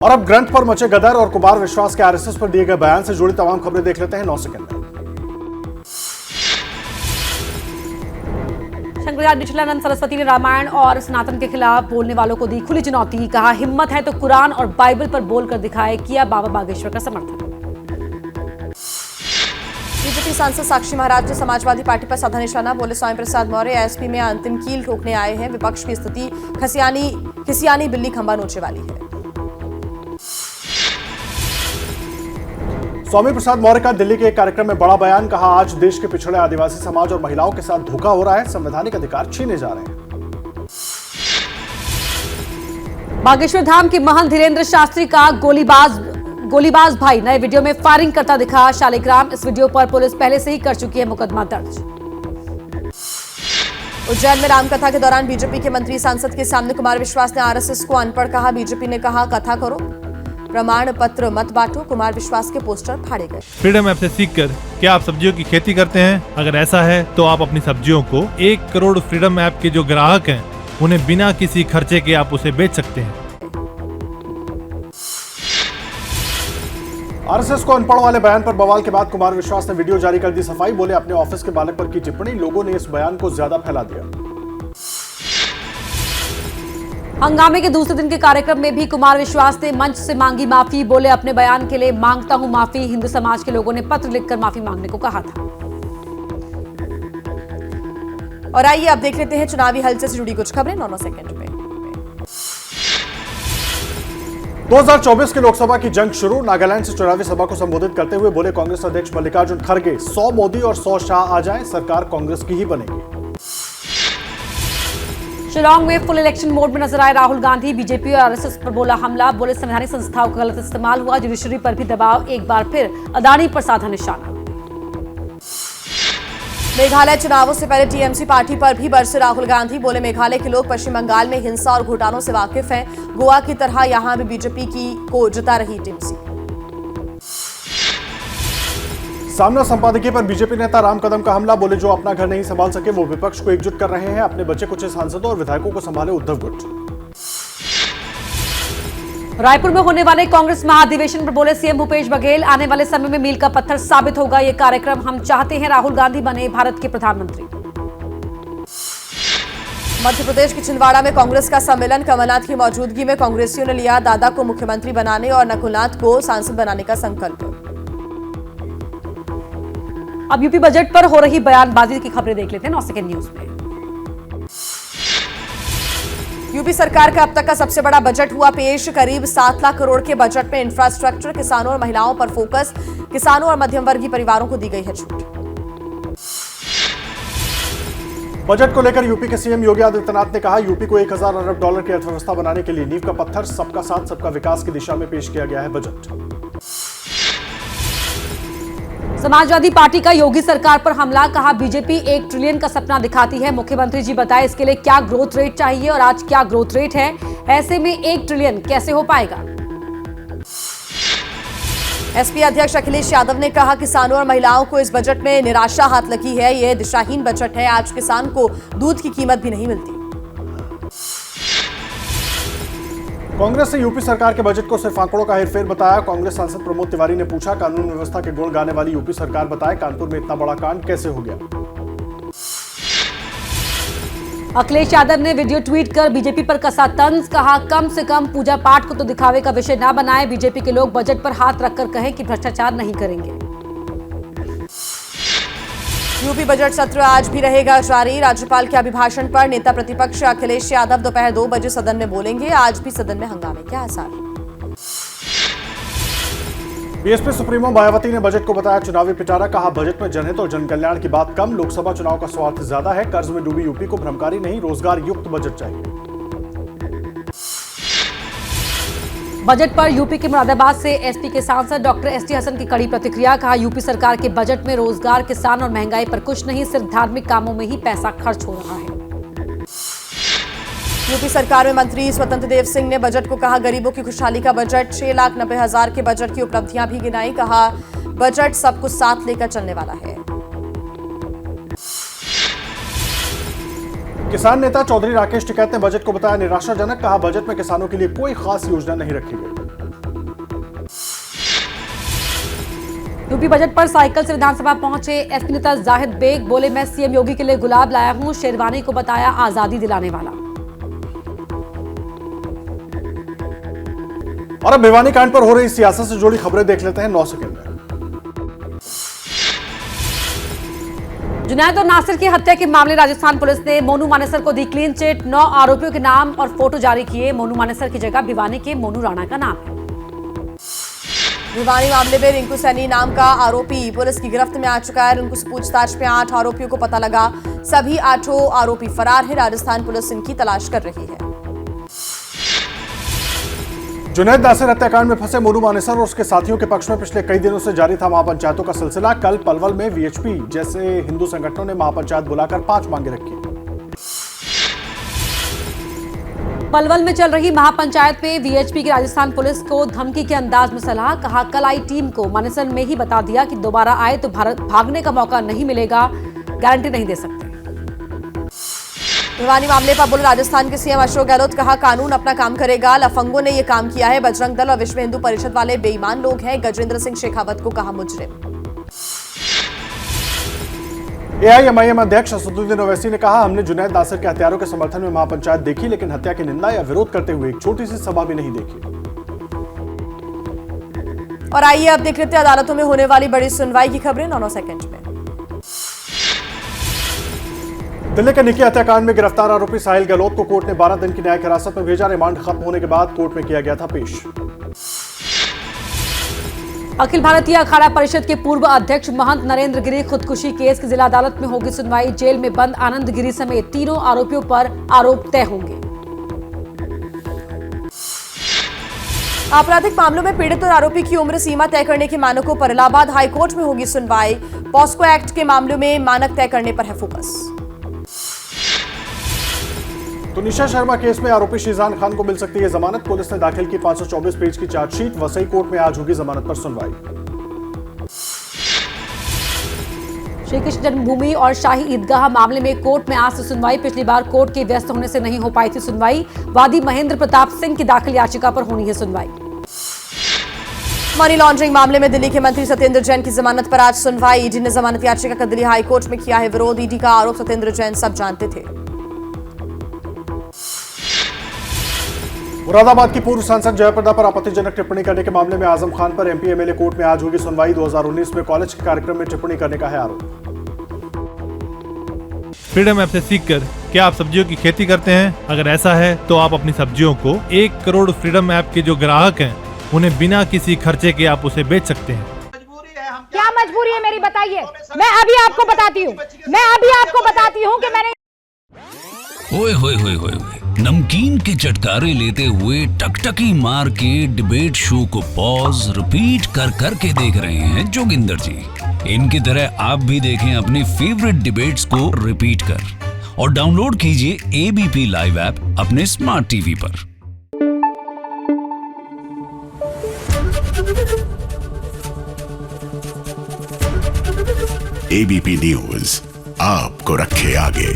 और अब ग्रंथ पर मचे गदर और कुमार विश्वास के आरएसएस पर दिए गए बयान से जुड़ी तमाम खबरें देख लेते हैं 9 सेकंड में। शंकराचार्य निश्चलानंद सरस्वती ने रामायण और सनातन के खिलाफ बोलने वालों को दी खुली चुनौती। कहा, हिम्मत है तो कुरान और बाइबल पर बोलकर दिखाए। किया बाबा बागेश्वर का समर्थन। बीजेपी सांसद साक्षी महाराज ने समाजवादी पार्टी पर साधा निशाना। बोले, स्वामी प्रसाद मौर्य एसपी में अंतिम कील ठोकने आए हैं। विपक्ष की स्थिति खसियानी बिल्ली खंबा नोचे वाली है। स्वामी प्रसाद मौर्य का दिल्ली के एक कार्यक्रम में बड़ा बयान। कहा, आज देश के पिछड़े आदिवासी समाज और महिलाओं के साथ धोखा हो रहा है। संवैधानिक अधिकार छीने जा रहे हैं। बागेश्वर धाम के महंत धीरेन्द्र शास्त्री का गोलीबाज भाई नए वीडियो में फायरिंग करता दिखा। शालिग्राम। इस वीडियो पर पुलिस पहले से ही कर चुकी है मुकदमा दर्ज। उज्जैन में रामकथा के दौरान बीजेपी के मंत्री सांसद के सामने कुमार विश्वास ने आरएसएस को अनपढ़ कहा। बीजेपी ने कहा, कथा करो, प्रमाण पत्र मत बांटो। कुमार विश्वास के पोस्टर फाड़े गए। फ्रीडम ऐप से सीखकर क्या आप सब्जियों की खेती करते हैं? अगर ऐसा है तो आप अपनी सब्जियों को 1 करोड़ फ्रीडम ऐप के जो ग्राहक हैं उन्हें बिना किसी खर्चे के आप उसे बेच सकते हैं। आरएसएस को अनपढ़ वाले बयान पर बवाल के बाद कुमार विश्वास ने वीडियो जारी कर दी सफाई। बोले, अपने ऑफिस के बालक पर की टिप्पणी, लोगों ने इस बयान को ज्यादा फैला दिया। हंगामे के दूसरे दिन के कार्यक्रम में भी कुमार विश्वास ने मंच से मांगी माफी। बोले, अपने बयान के लिए मांगता हूं माफी। हिंदू समाज के लोगों ने पत्र लिखकर माफी मांगने को कहा था। और आइए अब देख लेते हैं चुनावी हलचल से जुड़ी कुछ खबरें 9 सेकंड में। 2024 की लोकसभा की जंग शुरू। नागालैंड से चुनावी सभा को संबोधित करते हुए बोले कांग्रेस अध्यक्ष मल्लिकार्जुन खड़गे, 100 मोदी और 100 शाह आ जाए, सरकार कांग्रेस की ही बनेगी। शिलांग में फुल इलेक्शन मोड में नजर आए राहुल गांधी। बीजेपी और आरएसएस पर बोला हमला। बोले, संवैधानिक संस्थाओं का गलत इस्तेमाल हुआ। जुडिशरी पर भी दबाव। एक बार फिर अदानी पर साधा निशाना। मेघालय चुनावों से पहले टीएमसी पार्टी पर भी बरसे राहुल गांधी। बोले, मेघालय के लोग पश्चिम बंगाल में हिंसा और घोटालों से वाकिफ हैं। गोवा की तरह यहां भी बीजेपी को जिता रही टीएमसी। सामना संपादकीय पर बीजेपी नेता राम कदम का हमला। बोले, जो अपना घर नहीं संभाल सके वो विपक्ष को एकजुट कर रहे हैं। अपने बचे कुछ सांसदों और विधायकों को संभाले उद्धव गुट। रायपुर में होने वाले कांग्रेस महाधिवेशन पर बोले सीएम भूपेश बघेल, आने वाले समय में मील का पत्थर साबित होगा ये कार्यक्रम। हम चाहते हैं राहुल गांधी बने भारत के प्रधानमंत्री। मध्य प्रदेश के छिंदवाड़ा में कांग्रेस का सम्मेलन। कमलनाथ की मौजूदगी में कांग्रेसियों ने लिया दादा को मुख्यमंत्री बनाने और नकुलनाथ को सांसद बनाने का संकल्प। अब यूपी बजट पर हो रही बयानबाजी की खबरें देख लेते हैं 9 सेकंड न्यूज में। यूपी सरकार का अब तक का सबसे बड़ा बजट हुआ पेश। करीब 7 लाख करोड़ के बजट में इंफ्रास्ट्रक्चर, किसानों और महिलाओं पर फोकस। किसानों और मध्यम वर्गीय परिवारों को दी गई है छूट। बजट को लेकर यूपी के सीएम योगी आदित्यनाथ ने कहा, यूपी को 1000 अरब डॉलर की अर्थव्यवस्था बनाने के लिए नींव का पत्थर सबका साथ सबका विकास की दिशा में पेश किया गया है बजट। समाजवादी पार्टी का योगी सरकार पर हमला। कहा, बीजेपी 1 ट्रिलियन का सपना दिखाती है। मुख्यमंत्री जी बताएं इसके लिए क्या ग्रोथ रेट चाहिए और आज क्या ग्रोथ रेट है। ऐसे में 1 ट्रिलियन कैसे हो पाएगा। एसपी अध्यक्ष अखिलेश यादव ने कहा, किसानों और महिलाओं को इस बजट में निराशा हाथ लगी है। यह दिशाहीन बजट है। आज किसान को दूध की कीमत भी नहीं मिलती। कांग्रेस ने यूपी सरकार के बजट को सिर्फ आंकड़ों का हेरफेर बताया। कांग्रेस सांसद प्रमोद तिवारी ने पूछा, कानून व्यवस्था के गुण गाने वाली यूपी सरकार बताए, कानपुर में इतना बड़ा कांड कैसे हो गया। अखिलेश यादव ने वीडियो ट्वीट कर बीजेपी पर कसा तंज। कहा, कम से कम पूजा पाठ को तो दिखावे का विषय ना बनाए। बीजेपी के लोग बजट पर हाथ रखकर कहें कि भ्रष्टाचार नहीं करेंगे। यूपी बजट सत्र आज भी रहेगा जारी। राज्यपाल के अभिभाषण पर नेता प्रतिपक्ष अखिलेश यादव दोपहर 2 बजे सदन में बोलेंगे। आज भी सदन में हंगामे के आसार। बीएसपी सुप्रीमो मायावती ने बजट को बताया चुनावी पिटारा। कहा, बजट में जनहित और जनकल्याण की बात कम, लोकसभा चुनाव का स्वार्थ ज्यादा है। कर्ज में डूबी यूपी को भ्रमकारी नहीं, रोजगार युक्त बजट चाहिए। बजट पर यूपी के मुरादाबाद से एसपी के सांसद डॉक्टर एसटी हसन की कड़ी प्रतिक्रिया। कहा, यूपी सरकार के बजट में रोजगार, किसान और महंगाई पर कुछ नहीं, सिर्फ धार्मिक कामों में ही पैसा खर्च हो रहा है। यूपी सरकार में मंत्री स्वतंत्र देव सिंह ने बजट को कहा गरीबों की खुशहाली का बजट। 6,90,000 के बजट की उपलब्धियां भी गिनाई। कहा, बजट सबको साथ लेकर चलने वाला है। किसान नेता चौधरी राकेश टिकैत ने बजट को बताया निराशाजनक। कहा, बजट में किसानों के लिए कोई खास योजना नहीं रखी गई। यूपी बजट पर साइकिल से विधानसभा पहुंचे एसपी नेता जाहिद बेग, बोले मैं सीएम योगी के लिए गुलाब लाया हूं, शेरवानी को बताया आजादी दिलाने वाला। और अब भिवानी कांड पर हो रही सियासत से जुड़ी खबरें देख लेते हैं 9 सेकंड में। जुनैद और नासिर की हत्या के मामले राजस्थान पुलिस ने मोनू मानेसर को दी क्लीन चिट, 9 आरोपियों के नाम और फोटो जारी किए। मोनू मानेसर की जगह भिवानी के मोनू राणा का नाम है। भिवानी मामले में रिंकू सैनी नाम का आरोपी पुलिस की गिरफ्त में आ चुका है। रिंकू से पूछताछ में 8 आरोपियों को पता लगा। सभी 8 आरोपी फरार है। राजस्थान पुलिस इनकी तलाश कर रही है। जुनैद नासिर हत्याकांड में फंसे मोनू मानेसर और उसके साथियों के पक्ष में पिछले कई दिनों से जारी था महापंचायतों का सिलसिला। कल पलवल में वीएचपी जैसे हिंदू संगठनों ने महापंचायत बुलाकर 5 मांगे रखी। पलवल में चल रही महापंचायत में वीएचपी की राजस्थान पुलिस को धमकी के अंदाज में सलाह, कहा कल आई टीम को मानेसर में ही बता दिया कि दोबारा आए तो भागने का मौका नहीं मिलेगा, गारंटी नहीं दे सकते। भिवानी मामले पर बोले राजस्थान के सीएम अशोक गहलोत, कहा कानून अपना काम करेगा, लफंगों ने ये काम किया है, बजरंग दल और विश्व हिंदू परिषद वाले बेईमान लोग हैं। गजेंद्र सिंह शेखावत को कहा मुजरिम। एआईएमआईएम अध्यक्ष असदुद्दीन ओवैसी ने कहा हमने जुनैद नासिर के हत्यारों के समर्थन में महापंचायत देखी, लेकिन हत्या की निंदा या विरोध करते हुए एक छोटी सी सभा भी नहीं देखी। और आइए अब देख लेते हैं अदालतों में होने वाली बड़ी सुनवाई की खबरें 9 सेकंड में। दिल्ली के निकी हत्याकांड में गिरफ्तार आरोपी साहिल गहलोत को कोर्ट ने 12 दिन की न्यायिक हिरासत में भेजा। रिमांड खत्म होने के बाद कोर्ट में किया गया था पेश। अखिल भारतीय अखाड़ा परिषद के पूर्व अध्यक्ष महंत नरेंद्र गिरी खुदकुशी केस की जिला अदालत में होगी सुनवाई। जेल में बंद आनंद गिरी समेत 3 आरोपियों पर आरोप तय होंगे। आपराधिक मामलों में पीड़ित और आरोपी की उम्र सीमा तय करने के मानकों पर इलाहाबाद हाईकोर्ट में होगी सुनवाई। पॉस्को एक्ट के मामलों में मानक तय करने पर है फोकस। तो निशा शर्मा केस में आरोपी शीजान खान को मिल सकती है जमानत। पुलिस ने दाखिल की 524 पेज की चार्जशीट। वसई कोर्ट में आज होगी जमानत पर सुनवाई। श्री कृष्ण जन्मभूमि और शाही ईदगाह मामले में कोर्ट में आज से सुनवाई। पिछली बार कोर्ट के व्यस्त होने से नहीं हो पाई थी सुनवाई। वादी महेंद्र प्रताप सिंह की दाखिल याचिका पर होनी है सुनवाई। मनी लॉन्ड्रिंग मामले में दिल्ली के मंत्री सत्येंद्र जैन की जमानत पर आज सुनवाई। ईडी ने जमानत याचिका का दिल्ली हाईकोर्ट में किया है विरोध। ईडी का आरोप सत्येंद्र जैन सब जानते थे। मुरादाबाद की पूर्व सांसद जयप्रदा पर आपत्तिजनक टिप्पणी करने के मामले में आजम खान पर एमपी एमएलए कोर्ट में आज होगी सुनवाई। 2019 में कॉलेज के कार्यक्रम में टिप्पणी करने का है आरोप। फ्रीडम ऐप से सीखकर क्या आप सब्जियों की खेती करते हैं? अगर ऐसा है तो आप अपनी सब्जियों को 1 करोड़ फ्रीडम ऐप के जो ग्राहक हैं उन्हें बिना किसी खर्चे के आप उसे बेच सकते हैं। क्या मजबूरी है मेरी बताइए? मैं अभी आपको बताती हूँ कि मैंने ओए होए होए होए नमकीन के चटकारे लेते हुए टकटकी मार के डिबेट शो को पॉज रिपीट कर करके देख रहे हैं जोगिंदर जी। इनकी तरह आप भी देखें अपनी फेवरेट डिबेट्स को रिपीट कर और डाउनलोड कीजिए एबीपी लाइव ऐप अपने स्मार्ट टीवी पर। एबीपी न्यूज आपको रखे आगे।